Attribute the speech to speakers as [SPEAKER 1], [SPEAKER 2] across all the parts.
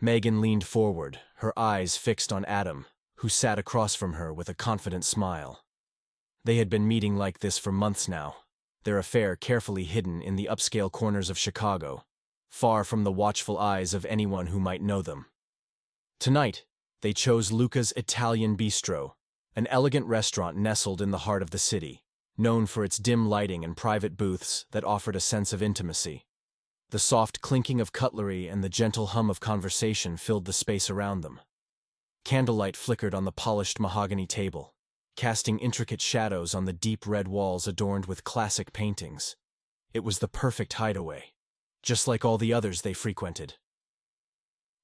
[SPEAKER 1] Megan leaned forward, her eyes fixed on Adam, who sat across from her with a confident smile. They had been meeting like this for months now, their affair carefully hidden in the upscale corners of Chicago, far from the watchful eyes of anyone who might know them. Tonight, they chose Luca's Italian Bistro, an elegant restaurant nestled in the heart of the city, known for its dim lighting and private booths that offered a sense of intimacy. The soft clinking of cutlery and the gentle hum of conversation filled the space around them. Candlelight flickered on the polished mahogany table, casting intricate shadows on the deep red walls adorned with classic paintings. It was the perfect hideaway, just like all the others they frequented.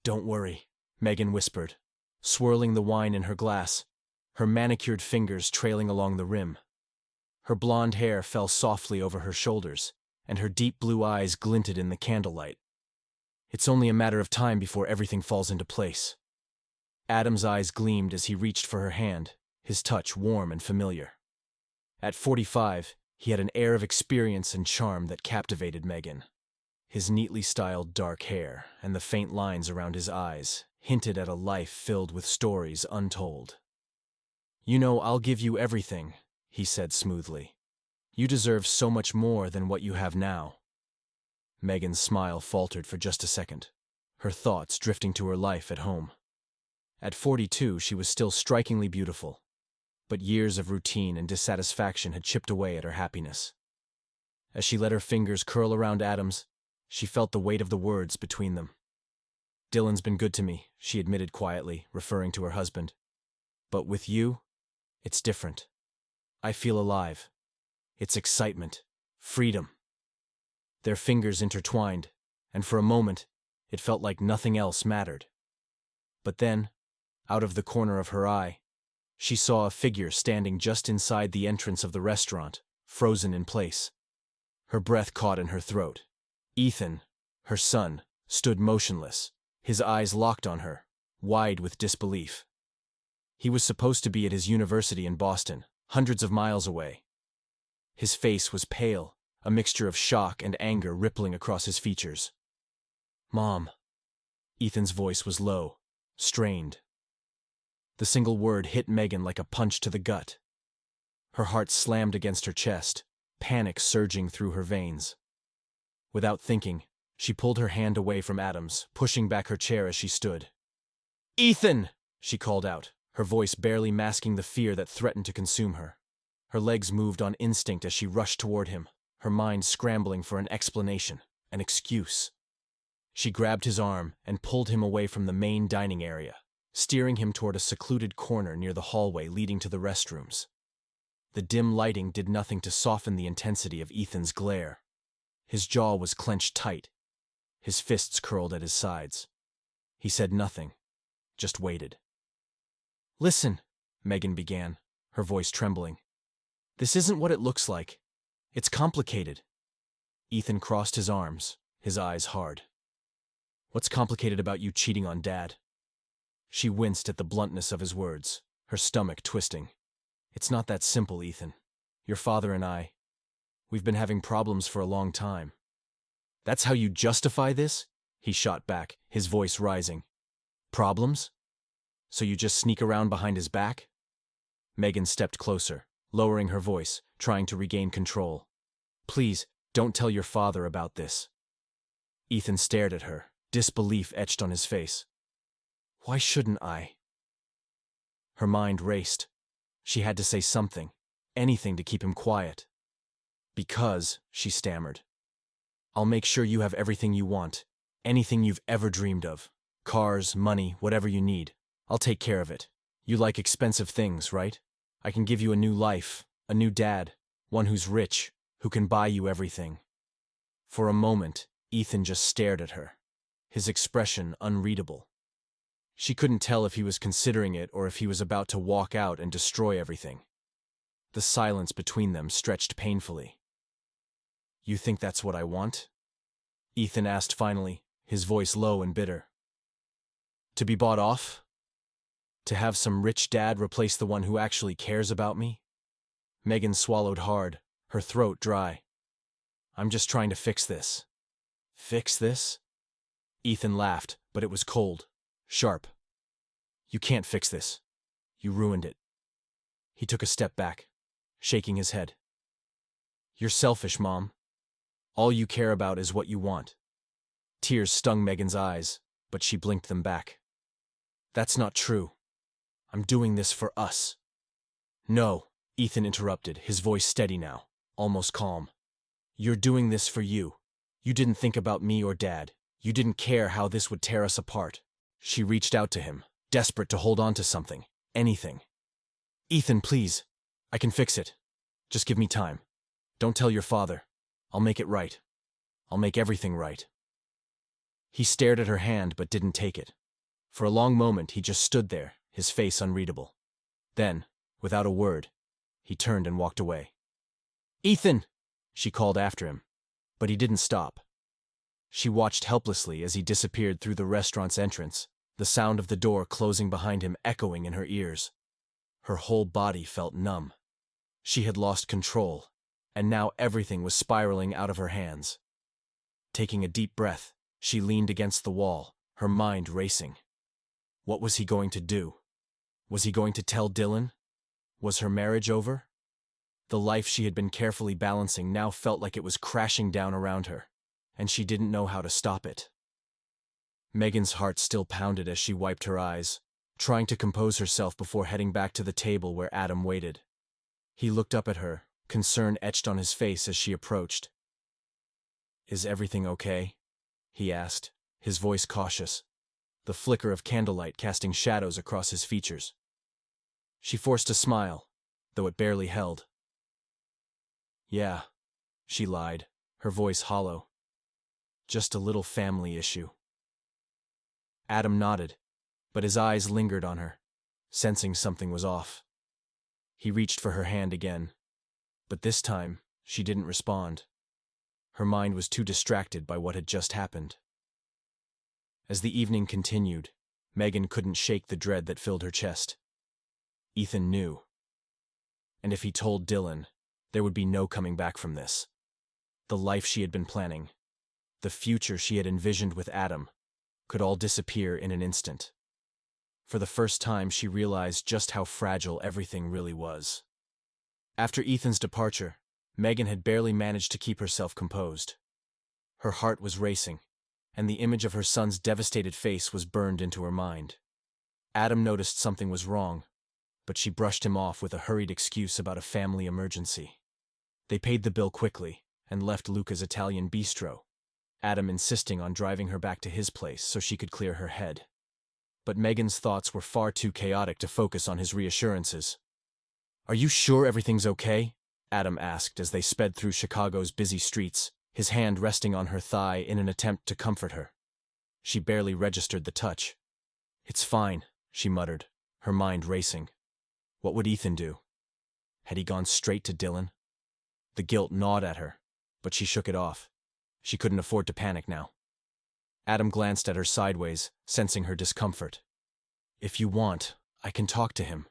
[SPEAKER 1] "Don't worry," Megan whispered, swirling the wine in her glass, her manicured fingers trailing along the rim. Her blonde hair fell softly over her shoulders, and her deep blue eyes glinted in the candlelight. "It's only a matter of time before everything falls into place." Adam's eyes gleamed as he reached for her hand, his touch warm and familiar. At 45, he had an air of experience and charm that captivated Megan. His neatly styled dark hair and the faint lines around his eyes hinted at a life filled with stories untold. "You know, I'll give you everything," he said smoothly. "You deserve so much more than what you have now." Megan's smile faltered for just a second, her thoughts drifting to her life at home. At 42, she was still strikingly beautiful, but years of routine and dissatisfaction had chipped away at her happiness. As she let her fingers curl around Adam's, she felt the weight of the words between them. "Dylan's been good to me," she admitted quietly, referring to her husband. "But with you, it's different. I feel alive. It's excitement, freedom." Their fingers intertwined, and for a moment, it felt like nothing else mattered. But then, out of the corner of her eye, she saw a figure standing just inside the entrance of the restaurant, frozen in place. Her breath caught in her throat. Ethan, her son, stood motionless, his eyes locked on her, wide with disbelief. He was supposed to be at his university in Boston, hundreds of miles away. His face was pale, a mixture of shock and anger rippling across his features. "Mom." Ethan's voice was low, strained. The single word hit Megan like a punch to the gut. Her heart slammed against her chest, panic surging through her veins. Without thinking, she pulled her hand away from Adam's, pushing back her chair as she stood. "Ethan!" she called out, her voice barely masking the fear that threatened to consume her. Her legs moved on instinct as she rushed toward him, her mind scrambling for an explanation, an excuse. She grabbed his arm and pulled him away from the main dining area, steering him toward a secluded corner near the hallway leading to the restrooms. The dim lighting did nothing to soften the intensity of Ethan's glare. His jaw was clenched tight, his fists curled at his sides. He said nothing, just waited. "Listen," Megan began, her voice trembling. "This isn't what it looks like. It's complicated." Ethan crossed his arms, his eyes hard. "What's complicated about you cheating on Dad?" She winced at the bluntness of his words, her stomach twisting. "It's not that simple, Ethan. Your father and we've been having problems for a long time." "That's how you justify this?" he shot back, his voice rising. "Problems? So you just sneak around behind his back?" Megan stepped closer, lowering her voice, trying to regain control. "Please, don't tell your father about this." Ethan stared at her, disbelief etched on his face. "Why shouldn't I?" Her mind raced. She had to say something, anything to keep him quiet. "Because," she stammered, "I'll make sure you have everything you want, anything you've ever dreamed of. Cars, money, whatever you need. I'll take care of it. You like expensive things, right? I can give you a new life, a new dad, one who's rich, who can buy you everything." For a moment, Ethan just stared at her, his expression unreadable. She couldn't tell if he was considering it or if he was about to walk out and destroy everything. The silence between them stretched painfully. "You think that's what I want?" Ethan asked finally, his voice low and bitter. "To be bought off? To have some rich dad replace the one who actually cares about me?" Megan swallowed hard, her throat dry. "I'm just trying to fix this." "Fix this?" Ethan laughed, but it was cold, sharp. You can't fix this. You ruined it. He took a step back, shaking his head. You're selfish, Mom. All you care about is what you want. Tears stung Megan's eyes, but she blinked them back. That's not true. I'm doing this for us. No, Ethan interrupted, his voice steady now, almost calm. You're doing this for you. You didn't think about me or Dad. You didn't care how this would tear us apart. She reached out to him, desperate to hold on to something, anything. Ethan, please. I can fix it. Just give me time. Don't tell your father. I'll make it right. I'll make everything right. He stared at her hand but didn't take it. For a long moment he just stood there, his face unreadable. Then, without a word, he turned and walked away. Ethan! She called after him, but he didn't stop. She watched helplessly as he disappeared through the restaurant's entrance, the sound of the door closing behind him echoing in her ears. Her whole body felt numb. She had lost control, and now everything was spiraling out of her hands. Taking a deep breath, she leaned against the wall, her mind racing. What was he going to do? Was he going to tell Dylan? Was her marriage over? The life she had been carefully balancing now felt like it was crashing down around her, and she didn't know how to stop it. Megan's heart still pounded as she wiped her eyes, trying to compose herself before heading back to the table where Adam waited. He looked up at her, concern etched on his face as she approached. Is everything okay? He asked, his voice cautious, the flicker of candlelight casting shadows across his features. She forced a smile, though it barely held. Yeah, she lied, her voice hollow. Just a little family issue. Adam nodded, but his eyes lingered on her, sensing something was off. He reached for her hand again, but this time she didn't respond. Her mind was too distracted by what had just happened. As the evening continued, Megan couldn't shake the dread that filled her chest. Ethan knew. And if he told Dylan, there would be no coming back from this. The life she had been planning, the future she had envisioned with Adam, could all disappear in an instant. For the first time, she realized just how fragile everything really was. After Ethan's departure, Megan had barely managed to keep herself composed. Her heart was racing, and the image of her son's devastated face was burned into her mind. Adam noticed something was wrong, but she brushed him off with a hurried excuse about a family emergency. They paid the bill quickly and left Luca's Italian bistro, Adam insisting on driving her back to his place so she could clear her head. But Megan's thoughts were far too chaotic to focus on his reassurances. Are you sure everything's okay? Adam asked as they sped through Chicago's busy streets, his hand resting on her thigh in an attempt to comfort her. She barely registered the touch. It's fine, she muttered, her mind racing. What would Ethan do? Had he gone straight to Dylan? The guilt gnawed at her, but she shook it off. She couldn't afford to panic now. Adam glanced at her sideways, sensing her discomfort. If you want, I can talk to him.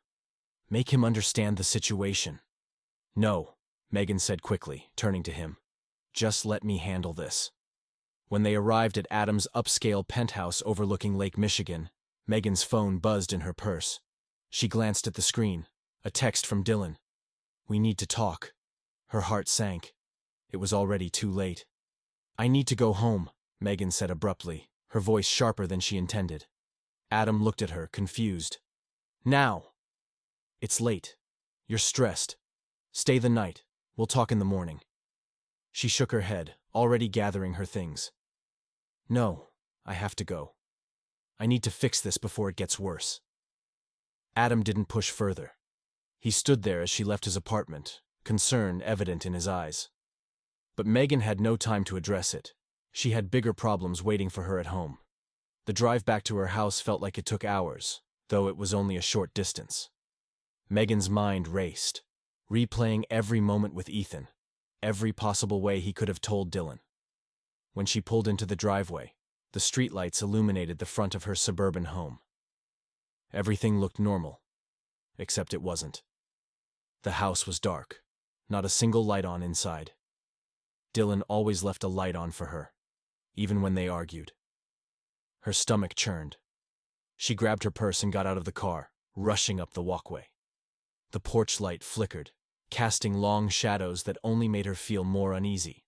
[SPEAKER 1] Make him understand the situation. No, Megan said quickly, turning to him. Just let me handle this. When they arrived at Adam's upscale penthouse overlooking Lake Michigan, Megan's phone buzzed in her purse. She glanced at the screen, a text from Dylan. We need to talk. Her heart sank. It was already too late. I need to go home, Megan said abruptly, her voice sharper than she intended. Adam looked at her, confused. Now! It's late. You're stressed. Stay the night. We'll talk in the morning. She shook her head, already gathering her things. No, I have to go. I need to fix this before it gets worse. Adam didn't push further. He stood there as she left his apartment, concern evident in his eyes. But Megan had no time to address it. She had bigger problems waiting for her at home. The drive back to her house felt like it took hours, though it was only a short distance. Megan's mind raced, replaying every moment with Ethan, every possible way he could have told Dylan. When she pulled into the driveway, the streetlights illuminated the front of her suburban home. Everything looked normal, except it wasn't. The house was dark, not a single light on inside. Dylan always left a light on for her, even when they argued. Her stomach churned. She grabbed her purse and got out of the car, rushing up the walkway. The porch light flickered, casting long shadows that only made her feel more uneasy.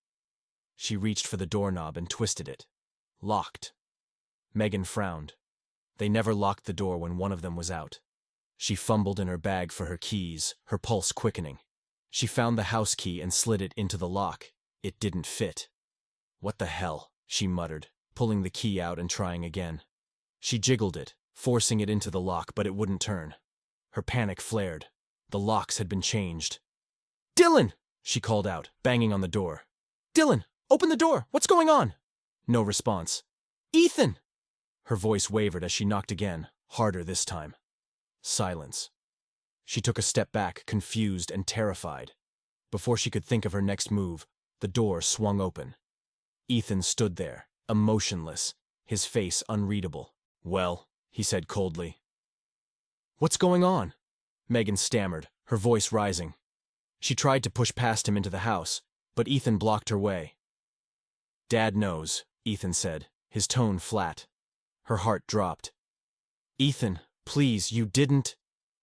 [SPEAKER 1] She reached for the doorknob and twisted it. Locked. Megan frowned. They never locked the door when one of them was out. She fumbled in her bag for her keys, her pulse quickening. She found the house key and slid it into the lock. It didn't fit. "What the hell?" she muttered, pulling the key out and trying again. She jiggled it, forcing it into the lock, but it wouldn't turn. Her panic flared. The locks had been changed. "Dylan!" she called out, banging on the door. "Dylan! Open the door! What's going on?" No response. "Ethan!" Her voice wavered as she knocked again, harder this time. Silence. She took a step back, confused and terrified. Before she could think of her next move, the door swung open. Ethan stood there, emotionless, his face unreadable. "Well," he said coldly. "What's going on?" Megan stammered, her voice rising. She tried to push past him into the house, but Ethan blocked her way. "Dad knows," Ethan said, his tone flat. Her heart dropped. "Ethan, please, you didn't—"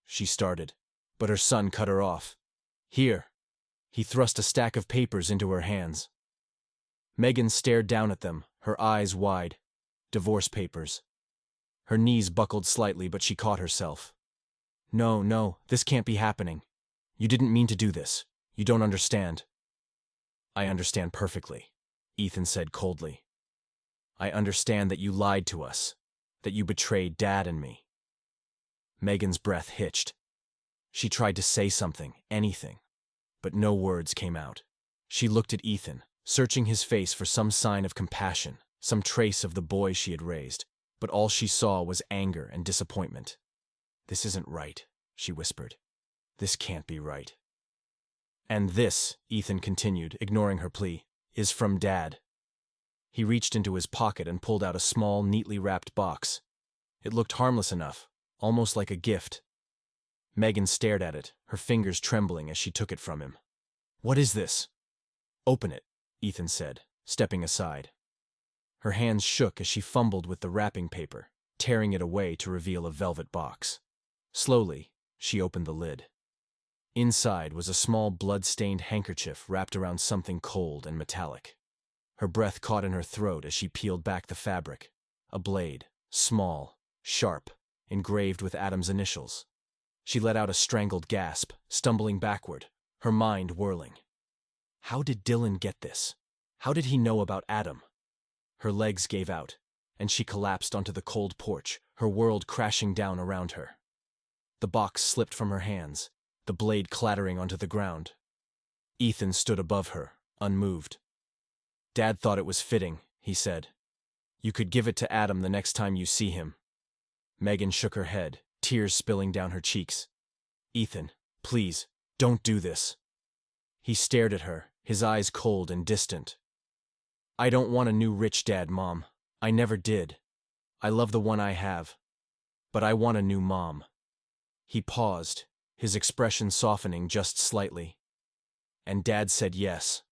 [SPEAKER 1] she started, but her son cut her off. "Here." He thrust a stack of papers into her hands. Megan stared down at them, her eyes wide. Divorce papers. Her knees buckled slightly, but she caught herself. "No, no, this can't be happening. You didn't mean to do this. You don't understand." "I understand perfectly," Ethan said coldly. "I understand that you lied to us, that you betrayed Dad and me." Megan's breath hitched. She tried to say something, anything, but no words came out. She looked at Ethan, searching his face for some sign of compassion, some trace of the boy she had raised, but all she saw was anger and disappointment. "This isn't right," she whispered. "This can't be right." "And this," Ethan continued, ignoring her plea, "is from Dad." He reached into his pocket and pulled out a small, neatly wrapped box. It looked harmless enough, almost like a gift. Megan stared at it, her fingers trembling as she took it from him. "What is this?" "Open it," Ethan said, stepping aside. Her hands shook as she fumbled with the wrapping paper, tearing it away to reveal a velvet box. Slowly, she opened the lid. Inside was a small blood-stained handkerchief wrapped around something cold and metallic. Her breath caught in her throat as she peeled back the fabric. A blade, small, sharp, engraved with Adam's initials. She let out a strangled gasp, stumbling backward, her mind whirling. How did Dylan get this? How did he know about Adam? Her legs gave out, and she collapsed onto the cold porch, her world crashing down around her. The box slipped from her hands, the blade clattering onto the ground. Ethan stood above her, unmoved. "Dad thought it was fitting," he said. "You could give it to Adam the next time you see him." Megan shook her head, tears spilling down her cheeks. "Ethan, please, don't do this." He stared at her, his eyes cold and distant. "I don't want a new rich dad, Mom. I never did. I love the one I have. But I want a new mom." He paused, his expression softening just slightly. "And Dad said yes."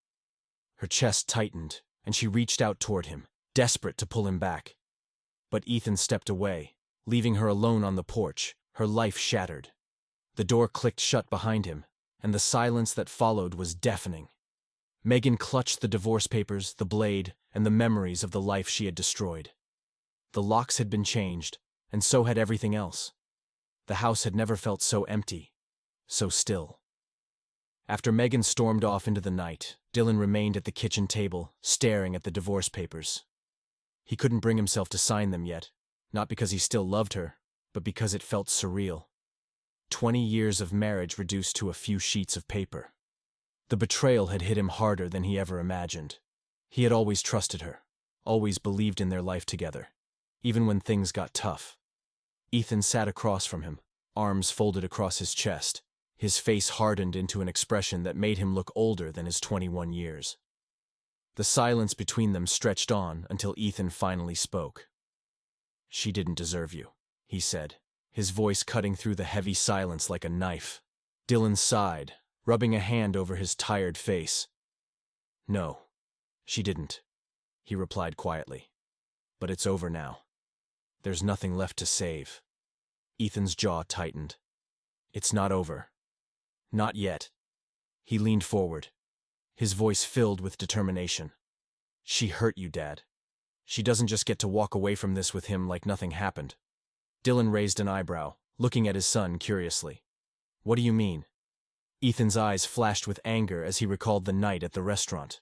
[SPEAKER 1] Her chest tightened, and she reached out toward him, desperate to pull him back. But Ethan stepped away, leaving her alone on the porch, her life shattered. The door clicked shut behind him, and the silence that followed was deafening. Megan clutched the divorce papers, the blade, and the memories of the life she had destroyed. The locks had been changed, and so had everything else. The house had never felt so empty, so still. After Megan stormed off into the night, Dylan remained at the kitchen table, staring at the divorce papers. He couldn't bring himself to sign them yet, not because he still loved her, but because it felt surreal. 20 years of marriage reduced to a few sheets of paper. The betrayal had hit him harder than he ever imagined. He had always trusted her, always believed in their life together, even when things got tough. Ethan sat across from him, arms folded across his chest, his face hardened into an expression that made him look older than his 21 years. The silence between them stretched on until Ethan finally spoke. "She didn't deserve you," he said, his voice cutting through the heavy silence like a knife. Dylan sighed, rubbing a hand over his tired face. "No, she didn't," he replied quietly. "But it's over now. There's nothing left to save. Ethan's jaw tightened. It's not over. Not yet. He leaned forward, his voice filled with determination. She hurt you, Dad. She doesn't just get to walk away from this with him like nothing happened. Dylan raised an eyebrow, looking at his son curiously. What do you mean? Ethan's eyes flashed with anger as he recalled the night at the restaurant.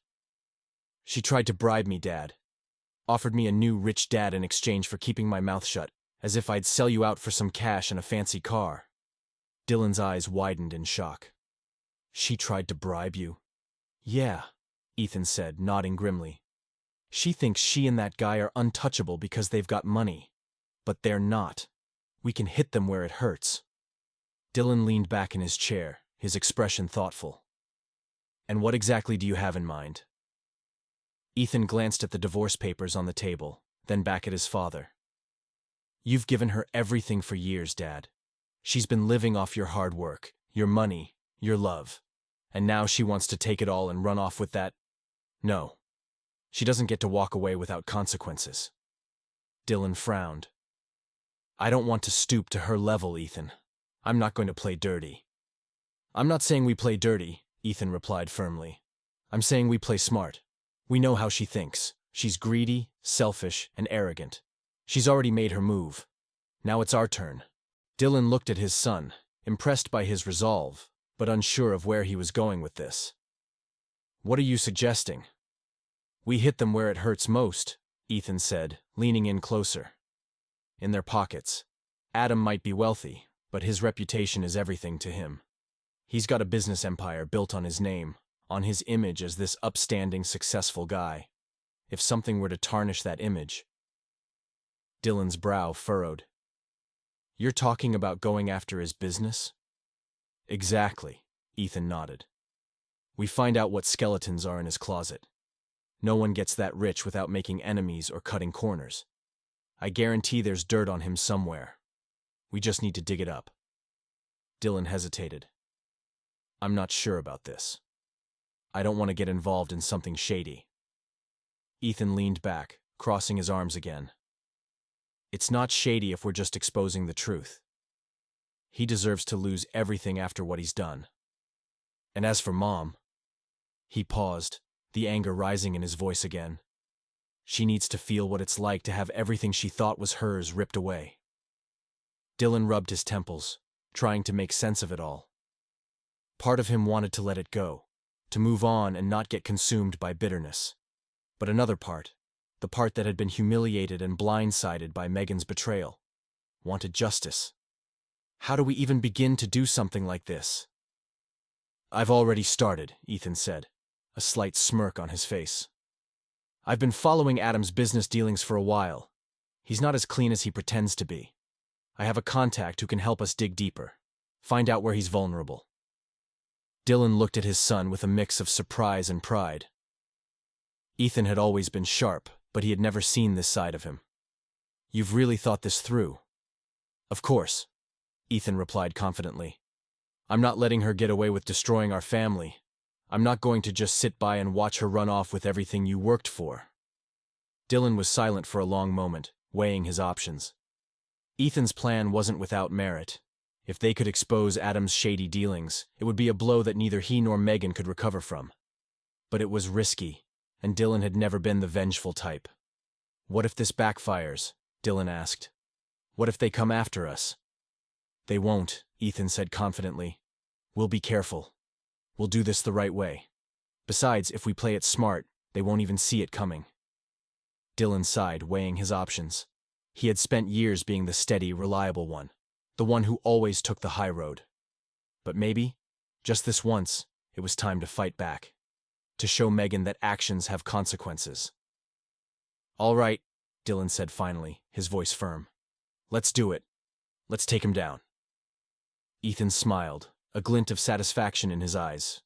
[SPEAKER 1] She tried to bribe me, Dad. Offered me a new rich dad in exchange for keeping my mouth shut, as if I'd sell you out for some cash and a fancy car. Dylan's eyes widened in shock. She tried to bribe you? Yeah, Ethan said, nodding grimly. She thinks she and that guy are untouchable because they've got money. But they're not. We can hit them where it hurts. Dylan leaned back in his chair, his expression thoughtful. And what exactly do you have in mind? Ethan glanced at the divorce papers on the table, then back at his father. You've given her everything for years, Dad. She's been living off your hard work, your money, your love. And now she wants to take it all and run off with that? No. She doesn't get to walk away without consequences. Dylan frowned. I don't want to stoop to her level, Ethan. I'm not going to play dirty. I'm not saying we play dirty, Ethan replied firmly. I'm saying we play smart. We know how she thinks. She's greedy, selfish, and arrogant. She's already made her move. Now it's our turn. Dylan looked at his son, impressed by his resolve, but unsure of where he was going with this. What are you suggesting? We hit them where it hurts most, Ethan said, leaning in closer. In their pockets. Adam might be wealthy, but his reputation is everything to him. He's got a business empire built on his name, on his image as this upstanding, successful guy. If something were to tarnish that image... Dylan's brow furrowed. You're talking about going after his business? Exactly, Ethan nodded. We find out what skeletons are in his closet. No one gets that rich without making enemies or cutting corners. I guarantee there's dirt on him somewhere. We just need to dig it up. Dylan hesitated. I'm not sure about this. I don't want to get involved in something shady. Ethan leaned back, crossing his arms again. It's not shady if we're just exposing the truth. He deserves to lose everything after what he's done. And as for Mom... He paused, the anger rising in his voice again. She needs to feel what it's like to have everything she thought was hers ripped away. Dylan rubbed his temples, trying to make sense of it all. Part of him wanted to let it go, to move on and not get consumed by bitterness. But another part, the part that had been humiliated and blindsided by Megan's betrayal, wanted justice. How do we even begin to do something like this? I've already started, Ethan said, a slight smirk on his face. I've been following Adam's business dealings for a while. He's not as clean as he pretends to be. I have a contact who can help us dig deeper, find out where he's vulnerable. Dylan looked at his son with a mix of surprise and pride. Ethan had always been sharp, but he had never seen this side of him. You've really thought this through? Of course, Ethan replied confidently. I'm not letting her get away with destroying our family. I'm not going to just sit by and watch her run off with everything you worked for. Dylan was silent for a long moment, weighing his options. Ethan's plan wasn't without merit. If they could expose Adam's shady dealings, it would be a blow that neither he nor Megan could recover from. But it was risky, and Dylan had never been the vengeful type. What if this backfires? Dylan asked. What if they come after us? They won't, Ethan said confidently. We'll be careful. We'll do this the right way. Besides, if we play it smart, they won't even see it coming. Dylan sighed, weighing his options. He had spent years being the steady, reliable one, the one who always took the high road. But maybe, just this once, it was time to fight back. To show Megan that actions have consequences. All right, Dylan said finally, his voice firm. Let's do it. Let's take him down. Ethan smiled, a glint of satisfaction in his eyes.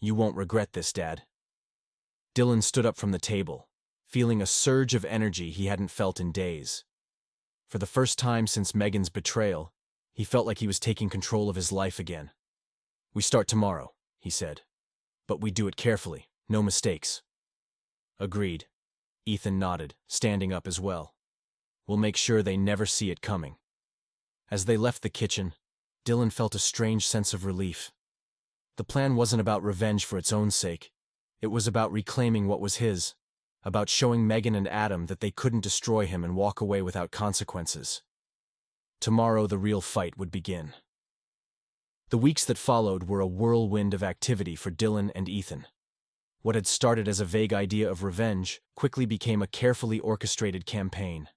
[SPEAKER 1] You won't regret this, Dad. Dylan stood up from the table, feeling a surge of energy he hadn't felt in days. For the first time since Megan's betrayal, he felt like he was taking control of his life again. We start tomorrow, he said. But we do it carefully, no mistakes. Agreed. Ethan nodded, standing up as well. We'll make sure they never see it coming." As they left the kitchen, Dylan felt a strange sense of relief. The plan wasn't about revenge for its own sake. It was about reclaiming what was his, about showing Megan and Adam that they couldn't destroy him and walk away without consequences. Tomorrow the real fight would begin. The weeks that followed were a whirlwind of activity for Dylan and Ethan. What had started as a vague idea of revenge quickly became a carefully orchestrated campaign.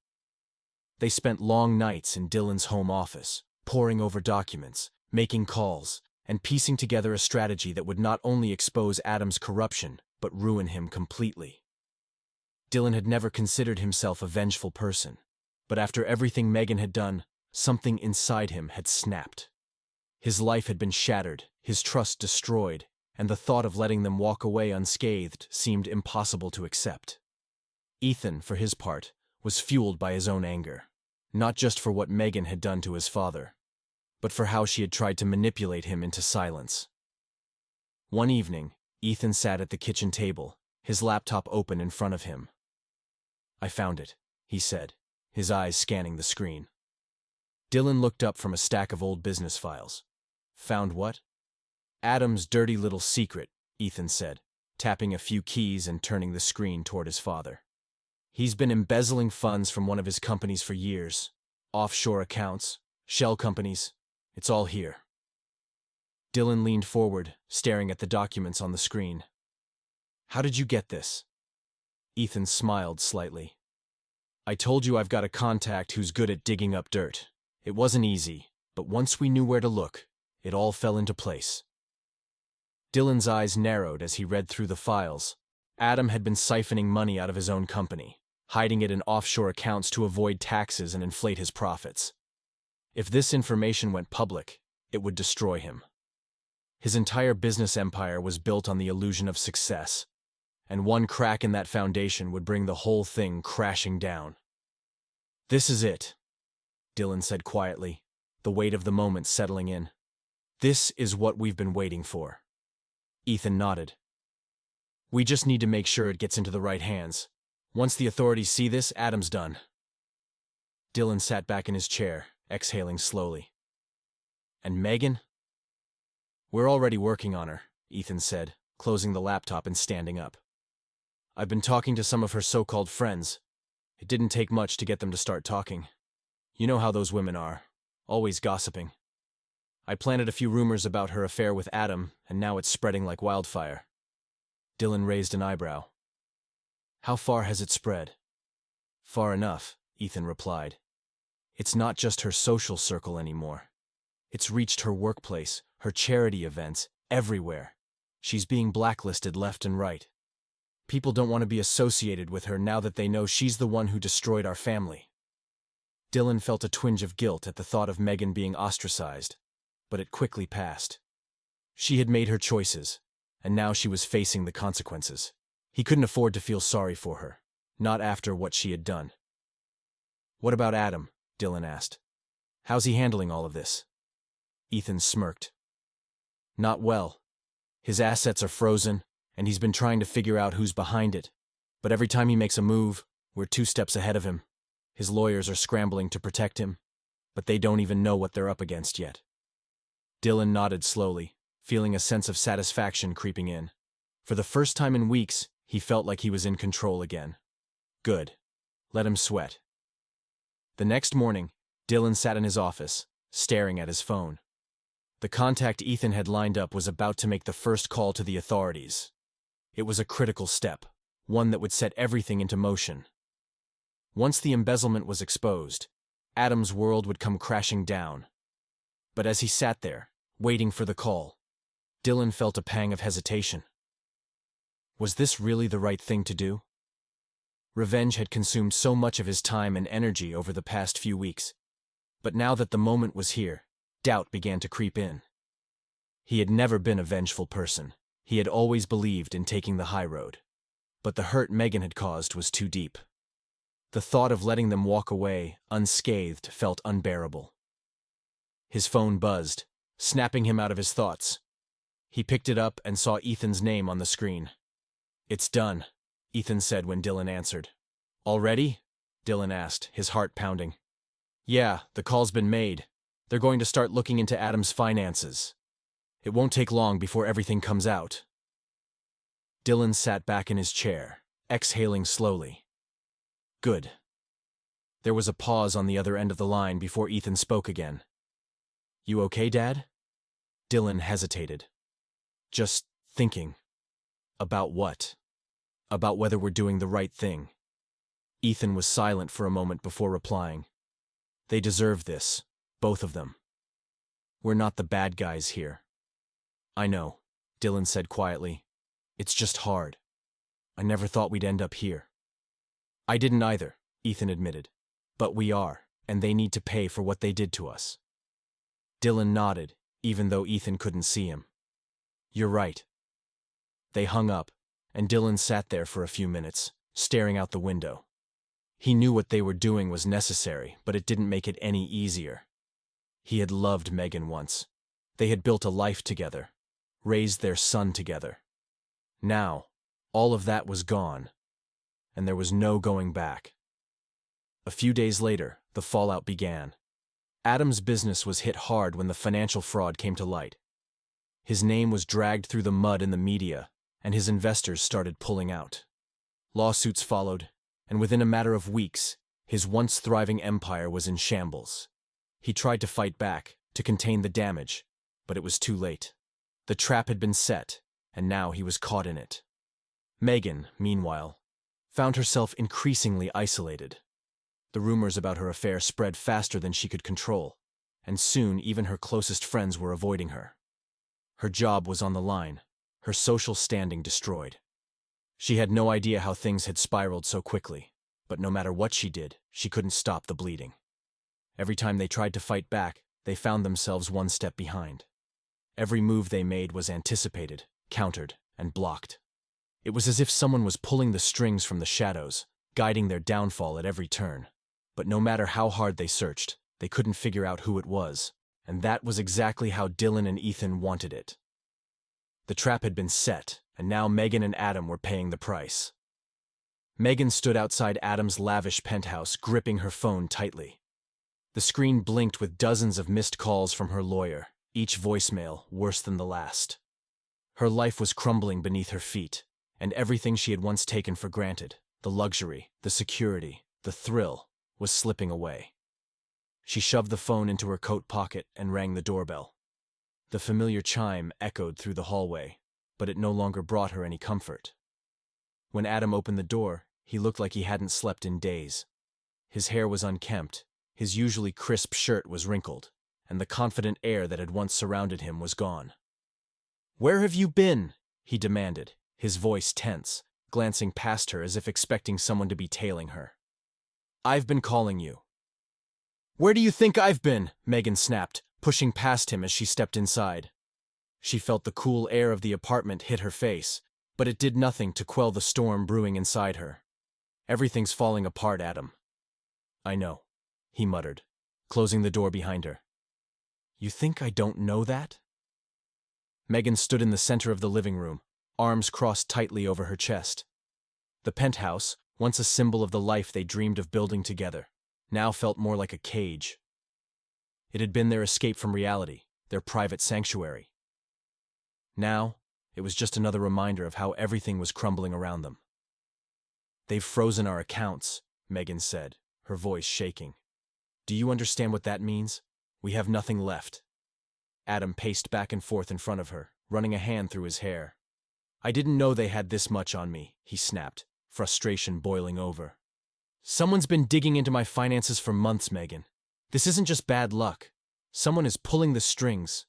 [SPEAKER 1] They spent long nights in Dylan's home office, poring over documents, making calls, and piecing together a strategy that would not only expose Adam's corruption, but ruin him completely. Dylan had never considered himself a vengeful person, but after everything Megan had done, something inside him had snapped. His life had been shattered, his trust destroyed, and the thought of letting them walk away unscathed seemed impossible to accept. Ethan, for his part, was fueled by his own anger, not just for what Megan had done to his father, but for how she had tried to manipulate him into silence. One evening, Ethan sat at the kitchen table, his laptop open in front of him. "I found it," he said, his eyes scanning the screen. Dylan looked up from a stack of old business files. "Found what?" "Adam's dirty little secret," Ethan said, tapping a few keys and turning the screen toward his father. "He's been embezzling funds from one of his companies for years. Offshore accounts, shell companies, it's all here." Dylan leaned forward, staring at the documents on the screen. "How did you get this?" Ethan smiled slightly. "I told you I've got a contact who's good at digging up dirt. It wasn't easy, but once we knew where to look, it all fell into place." Dylan's eyes narrowed as he read through the files. Adam had been siphoning money out of his own company, hiding it in offshore accounts to avoid taxes and inflate his profits. If this information went public, it would destroy him. His entire business empire was built on the illusion of success, and one crack in that foundation would bring the whole thing crashing down. "This is it," Dylan said quietly, the weight of the moment settling in. "This is what we've been waiting for." Ethan nodded. "We just need to make sure it gets into the right hands. Once the authorities see this, Adam's done." Dylan sat back in his chair, exhaling slowly. "And Megan?" "We're already working on her," Ethan said, closing the laptop and standing up. "I've been talking to some of her so-called friends. It didn't take much to get them to start talking. You know how those women are, always gossiping. I planted a few rumors about her affair with Adam, and now it's spreading like wildfire." Dylan raised an eyebrow. "How far has it spread?" "Far enough," Ethan replied. "It's not just her social circle anymore. It's reached her workplace, her charity events, everywhere. She's being blacklisted left and right. People don't want to be associated with her now that they know she's the one who destroyed our family." Dylan felt a twinge of guilt at the thought of Megan being ostracized, but it quickly passed. She had made her choices, and now she was facing the consequences. He couldn't afford to feel sorry for her, not after what she had done. "What about Adam?" Dylan asked. "How's he handling all of this?" Ethan smirked. "Not well. His assets are frozen, and he's been trying to figure out who's behind it. But every time he makes a move, we're 2 steps ahead of him. His lawyers are scrambling to protect him, but they don't even know what they're up against yet." Dylan nodded slowly, feeling a sense of satisfaction creeping in. For the first time in weeks, he felt like he was in control again. Good. Let him sweat. The next morning, Dylan sat in his office, staring at his phone. The contact Ethan had lined up was about to make the first call to the authorities. It was a critical step, one that would set everything into motion. Once the embezzlement was exposed, Adam's world would come crashing down. But as he sat there, waiting for the call, Dylan felt a pang of hesitation. Was this really the right thing to do? Revenge had consumed so much of his time and energy over the past few weeks, but now that the moment was here, doubt began to creep in. He had never been a vengeful person. He had always believed in taking the high road. But the hurt Megan had caused was too deep. The thought of letting them walk away, unscathed, felt unbearable. His phone buzzed, snapping him out of his thoughts. He picked it up and saw Ethan's name on the screen. "It's done," Ethan said when Dylan answered. "Already?" Dylan asked, his heart pounding. Yeah, the call's been made. They're going to start looking into Adam's finances. It won't take long before everything comes out. Dylan sat back in his chair, exhaling slowly. Good. There was a pause on the other end of the line before Ethan spoke again. You okay, Dad? Dylan hesitated. Just thinking. About what? About whether we're doing the right thing. Ethan was silent for a moment before replying. They deserve this, both of them. We're not the bad guys here. I know, Dylan said quietly. It's just hard. I never thought we'd end up here. I didn't either, Ethan admitted. But we are, and they need to pay for what they did to us. Dylan nodded, even though Ethan couldn't see him. You're right. They hung up, and Dylan sat there for a few minutes, staring out the window. He knew what they were doing was necessary, but it didn't make it any easier. He had loved Megan once. They had built a life together, raised their son together. Now, all of that was gone, and there was no going back. A few days later, the fallout began. Adam's business was hit hard when the financial fraud came to light. His name was dragged through the mud in the media, and his investors started pulling out. Lawsuits followed, and within a matter of weeks, his once thriving empire was in shambles. He tried to fight back, to contain the damage, but it was too late. The trap had been set, and now he was caught in it. Megan, meanwhile, found herself increasingly isolated. The rumors about her affair spread faster than she could control, and soon even her closest friends were avoiding her. Her job was on the line, her social standing destroyed. She had no idea how things had spiraled so quickly, but no matter what she did, she couldn't stop the bleeding. Every time they tried to fight back, they found themselves one step behind. Every move they made was anticipated, countered, and blocked. It was as if someone was pulling the strings from the shadows, guiding their downfall at every turn. But no matter how hard they searched, they couldn't figure out who it was, and that was exactly how Dylan and Ethan wanted it. The trap had been set, and now Megan and Adam were paying the price. Megan stood outside Adam's lavish penthouse, gripping her phone tightly. The screen blinked with dozens of missed calls from her lawyer, each voicemail worse than the last. Her life was crumbling beneath her feet, and everything she had once taken for granted, the luxury, the security, the thrill, was slipping away. She shoved the phone into her coat pocket and rang the doorbell. The familiar chime echoed through the hallway, but it no longer brought her any comfort. When Adam opened the door, he looked like he hadn't slept in days. His hair was unkempt, his usually crisp shirt was wrinkled, and the confident air that had once surrounded him was gone. "Where have you been?" he demanded, his voice tense, glancing past her as if expecting someone to be tailing her. "I've been calling you." "Where do you think I've been?" Megan snapped, pushing past him as she stepped inside. She felt the cool air of the apartment hit her face, but it did nothing to quell the storm brewing inside her. "Everything's falling apart, Adam." "I know," he muttered, closing the door behind her. "You think I don't know that?" Megan stood in the center of the living room, arms crossed tightly over her chest. The penthouse, once a symbol of the life they dreamed of building together, now felt more like a cage. It had been their escape from reality, their private sanctuary. Now, it was just another reminder of how everything was crumbling around them. "They've frozen our accounts," Megan said, her voice shaking. "Do you understand what that means? We have nothing left." Adam paced back and forth in front of her, running a hand through his hair. "I didn't know they had this much on me," he snapped, frustration boiling over. "Someone's been digging into my finances for months, Megan. This isn't just bad luck. Someone is pulling the strings."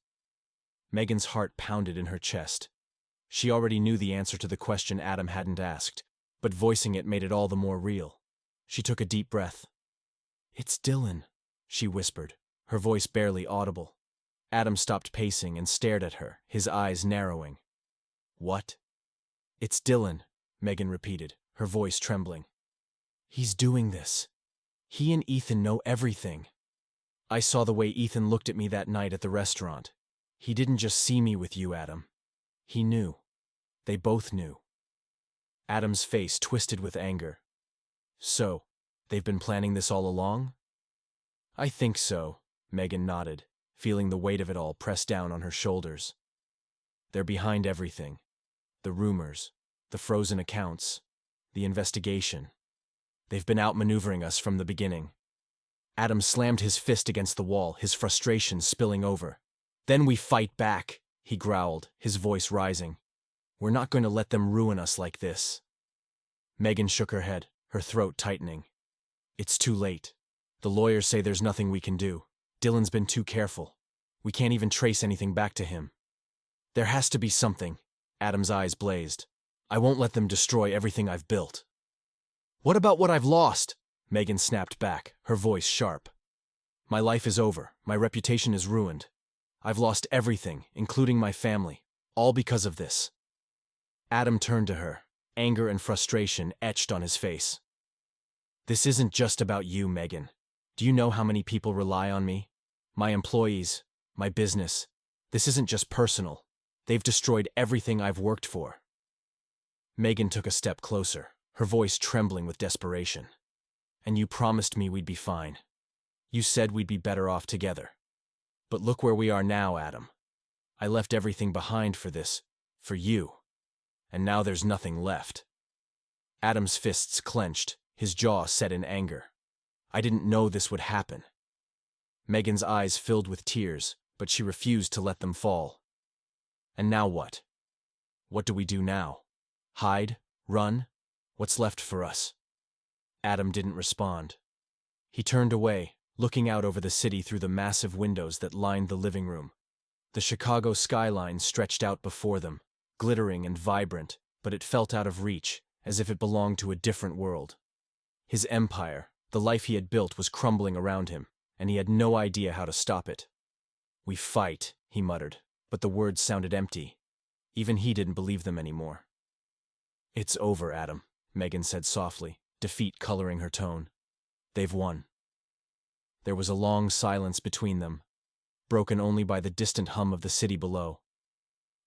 [SPEAKER 1] Megan's heart pounded in her chest. She already knew the answer to the question Adam hadn't asked, but voicing it made it all the more real. She took a deep breath. "It's Dylan," she whispered, her voice barely audible. Adam stopped pacing and stared at her, his eyes narrowing. "What?" "It's Dylan," Megan repeated, her voice trembling. "He's doing this. He and Ethan know everything. I saw the way Ethan looked at me that night at the restaurant. He didn't just see me with you, Adam. He knew. They both knew." Adam's face twisted with anger. "So, They've been planning this all along? I think so, Megan nodded, feeling the weight of it all press down on her shoulders. They're behind everything. The rumors, the frozen accounts, the investigation. They've been outmaneuvering us from the beginning. Adam slammed his fist against the wall, his frustration spilling over. Then we fight back, he growled, his voice rising. We're not going to let them ruin us like this. Megan shook her head, her throat tightening. It's too late. The lawyers say there's nothing we can do. Dylan's been too careful. We can't even trace anything back to him. There has to be something. Adam's eyes blazed. I won't let them destroy everything I've built. What about what I've lost? Megan snapped back, her voice sharp. My life is over. My reputation is ruined. I've lost everything, including my family, all because of this. Adam turned to her, anger and frustration etched on his face. This isn't just about you, Megan. Do you know how many people rely on me? My employees, my business. This isn't just personal. They've destroyed everything I've worked for. Megan took a step closer, her voice trembling with desperation. And you promised me we'd be fine. You said we'd be better off together. But look where we are now, Adam. I left everything behind for this, for you. And now there's nothing left. Adam's fists clenched, his jaw set in anger. I didn't know this would happen. Megan's eyes filled with tears, but she refused to let them fall. And now what? What do we do now? Hide? Run? What's left for us? Adam didn't respond. He turned away, looking out over the city through the massive windows that lined the living room. The Chicago skyline stretched out before them, glittering and vibrant, but it felt out of reach, as if it belonged to a different world. His empire, the life he had built, was crumbling around him, and he had no idea how to stop it. We fight, he muttered, but the words sounded empty. Even he didn't believe them anymore. It's over, Adam, Megan said softly, defeat coloring her tone. They've won. There was a long silence between them, broken only by the distant hum of the city below.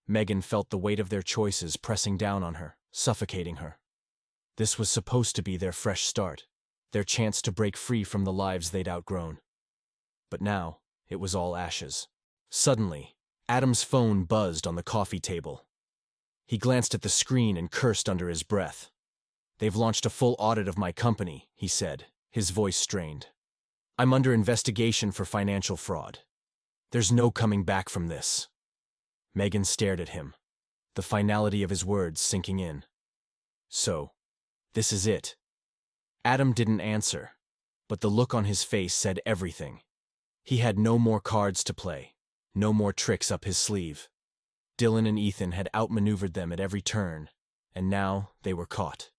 [SPEAKER 1] Megan felt the weight of their choices pressing down on her, suffocating her. This was supposed to be their fresh start, their chance to break free from the lives they'd outgrown. But now, it was all ashes. Suddenly, Adam's phone buzzed on the coffee table. He glanced at the screen and cursed under his breath. They've launched a full audit of my company, he said, his voice strained. I'm under investigation for financial fraud. There's no coming back from this. Megan stared at him, the finality of his words sinking in. So, this is it. Adam didn't answer, but the look on his face said everything. He had no more cards to play, no more tricks up his sleeve. Dylan and Ethan had outmaneuvered them at every turn, and now they were caught.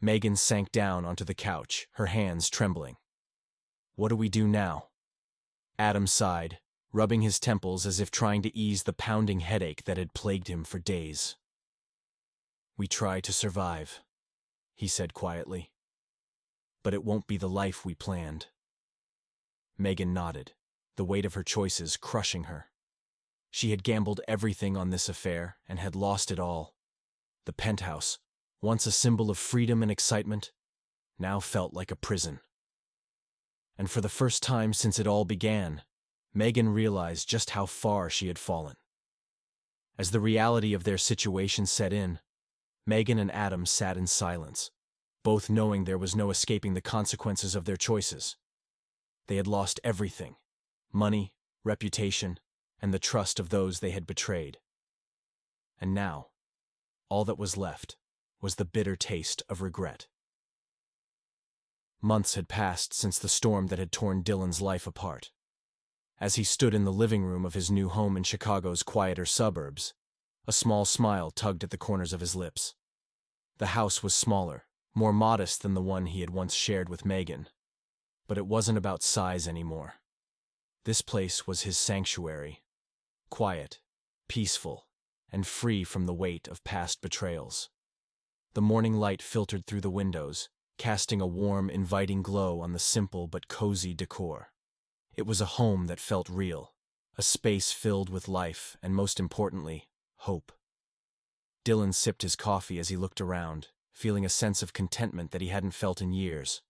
[SPEAKER 1] Megan sank down onto the couch, her hands trembling. What do we do now? Adam sighed, rubbing his temples as if trying to ease the pounding headache that had plagued him for days. We try to survive, he said quietly. But it won't be the life we planned. Megan nodded, the weight of her choices crushing her. She had gambled everything on this affair and had lost it all. The penthouse, once a symbol of freedom and excitement, now felt like a prison. And for the first time since it all began, Megan realized just how far she had fallen. As the reality of their situation set in, Megan and Adam sat in silence, both knowing there was no escaping the consequences of their choices. They had lost everything: money, reputation, and the trust of those they had betrayed. And now, all that was left was the bitter taste of regret. Months had passed since the storm that had torn Dylan's life apart. As he stood in the living room of his new home in Chicago's quieter suburbs, a small smile tugged at the corners of his lips. The house was smaller, more modest than the one he had once shared with Megan. But it wasn't about size anymore. This place was his sanctuary, quiet, peaceful, and free from the weight of past betrayals. The morning light filtered through the windows, casting a warm, inviting glow on the simple but cozy decor. It was a home that felt real, a space filled with life and, most importantly, hope. Dylan sipped his coffee as he looked around, feeling a sense of contentment that he hadn't felt in years.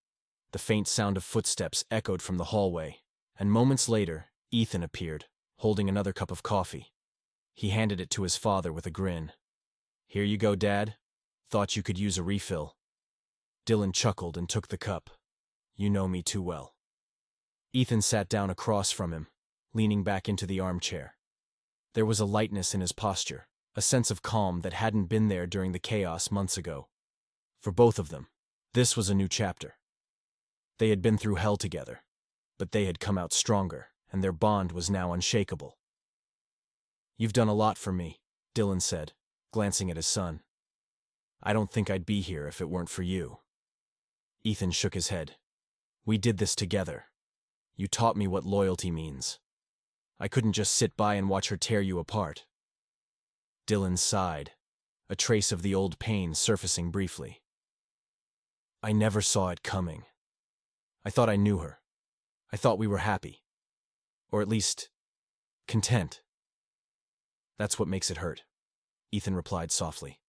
[SPEAKER 1] The faint sound of footsteps echoed from the hallway, and moments later, Ethan appeared, holding another cup of coffee. He handed it to his father with a grin. "Here you go, Dad. Thought you could use a refill." Dylan chuckled and took the cup. "You know me too well." Ethan sat down across from him, leaning back into the armchair. There was a lightness in his posture, a sense of calm that hadn't been there during the chaos months ago. For both of them, this was a new chapter. They had been through hell together, but they had come out stronger, and their bond was now unshakable. "You've done a lot for me," Dylan said, glancing at his son. "I don't think I'd be here if it weren't for you." Ethan shook his head. "We did this together. You taught me what loyalty means. I couldn't just sit by and watch her tear you apart." Dylan sighed, a trace of the old pain surfacing briefly. "I never saw it coming. I thought I knew her. I thought we were happy. Or at least, content." "That's what makes it hurt," Ethan replied softly.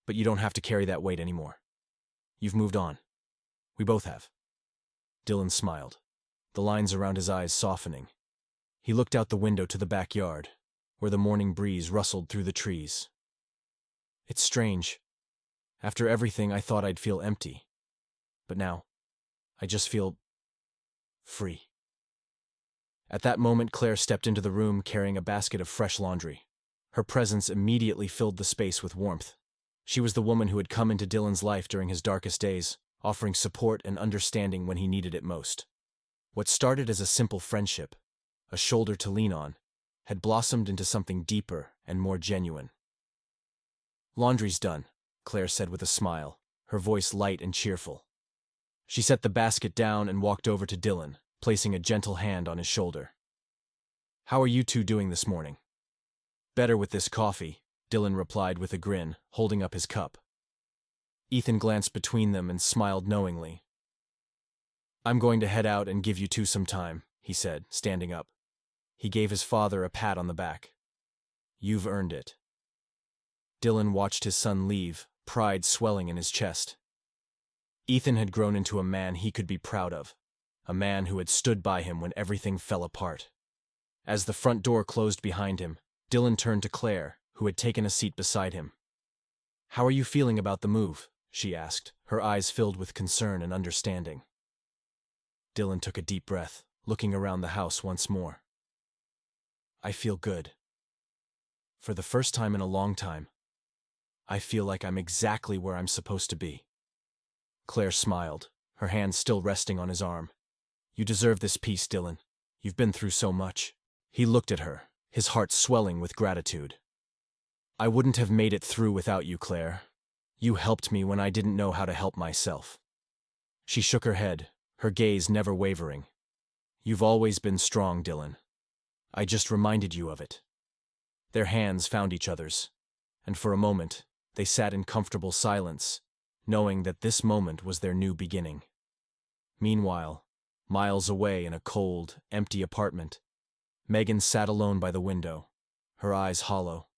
[SPEAKER 1] "But you don't have to carry that weight anymore. You've moved on. We both have." Dylan smiled, the lines around his eyes softening. He looked out the window to the backyard, where the morning breeze rustled through the trees. "It's strange. After everything, I thought I'd feel empty. But now, I just feel free." At that moment, Claire stepped into the room carrying a basket of fresh laundry. Her presence immediately filled the space with warmth. She was the woman who had come into Dylan's life during his darkest days, offering support and understanding when he needed it most. What started as a simple friendship, a shoulder to lean on, had blossomed into something deeper and more genuine. "Laundry's done," Claire said with a smile, her voice light and cheerful. She set the basket down and walked over to Dylan, placing a gentle hand on his shoulder. "How are you two doing this morning?" "Better with this coffee," Dylan replied with a grin, holding up his cup. Ethan glanced between them and smiled knowingly. "I'm going to head out and give you two some time," he said, standing up. He gave his father a pat on the back. "You've earned it." Dylan watched his son leave, pride swelling in his chest. Ethan had grown into a man he could be proud of, a man who had stood by him when everything fell apart. As the front door closed behind him, Dylan turned to Claire, who had taken a seat beside him. "How are you feeling about the move?" she asked, her eyes filled with concern and understanding. Dylan took a deep breath, looking around the house once more. "I feel good. For the first time in a long time, I feel like I'm exactly where I'm supposed to be." Claire smiled, her hand still resting on his arm. "You deserve this peace, Dylan. You've been through so much." He looked at her, his heart swelling with gratitude. "I wouldn't have made it through without you, Claire. You helped me when I didn't know how to help myself." She shook her head, her gaze never wavering. "You've always been strong, Dylan. I just reminded you of it." Their hands found each other's, and for a moment, they sat in comfortable silence, knowing that this moment was their new beginning. Meanwhile, miles away in a cold, empty apartment, Megan sat alone by the window, her eyes hollow,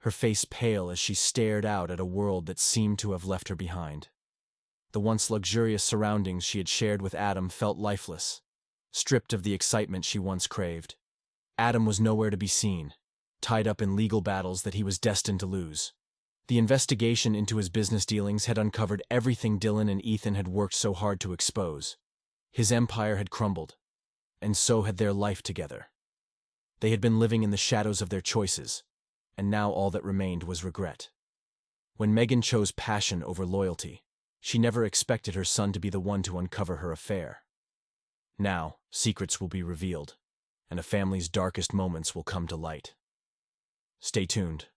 [SPEAKER 1] her face pale as she stared out at a world that seemed to have left her behind. The once luxurious surroundings she had shared with Adam felt lifeless, stripped of the excitement she once craved. Adam was nowhere to be seen, tied up in legal battles that he was destined to lose. The investigation into his business dealings had uncovered everything Dylan and Ethan had worked so hard to expose. His empire had crumbled, and so had their life together. They had been living in the shadows of their choices, and now all that remained was regret. When Megan chose passion over loyalty, she never expected her son to be the one to uncover her affair. Now, secrets will be revealed, and a family's darkest moments will come to light. Stay tuned.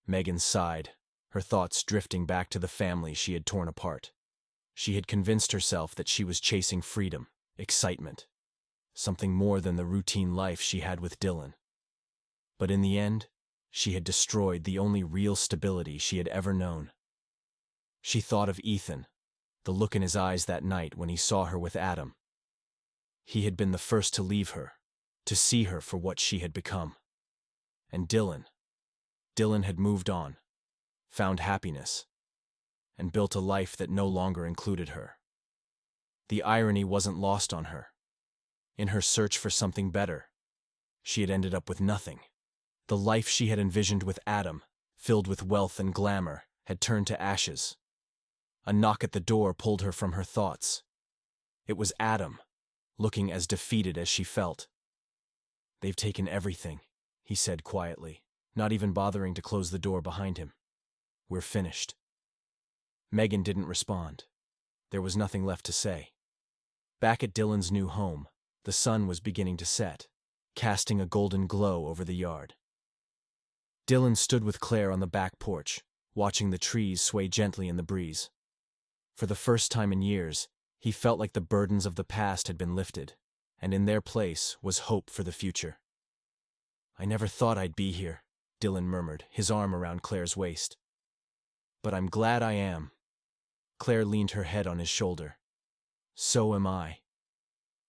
[SPEAKER 1] Megan sighed, her thoughts drifting back to the family she had torn apart. She had convinced herself that she was chasing freedom, excitement, something more than the routine life she had with Dylan. But in the end, she had destroyed the only real stability she had ever known. She thought of Ethan, the look in his eyes that night when he saw her with Adam. He had been the first to leave her, to see her for what she had become. And Dylan had moved on, found happiness, and built a life that no longer included her. The irony wasn't lost on her. In her search for something better, she had ended up with nothing. The life she had envisioned with Adam, filled with wealth and glamour, had turned to ashes. A knock at the door pulled her from her thoughts. It was Adam, looking as defeated as she felt. "They've taken everything," he said quietly, not even bothering to close the door behind him. "We're finished." Megan didn't respond. There was nothing left to say. Back at Dylan's new home, the sun was beginning to set, casting a golden glow over the yard. Dylan stood with Claire on the back porch, watching the trees sway gently in the breeze. For the first time in years, he felt like the burdens of the past had been lifted, and in their place was hope for the future. "I never thought I'd be here," Dylan murmured, his arm around Claire's waist. "But I'm glad I am." Claire leaned her head on his shoulder. "So am I."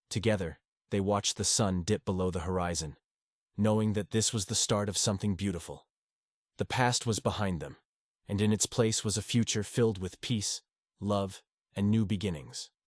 [SPEAKER 1] Together, they watched the sun dip below the horizon, knowing that this was the start of something beautiful. The past was behind them, and in its place was a future filled with peace, love, and new beginnings.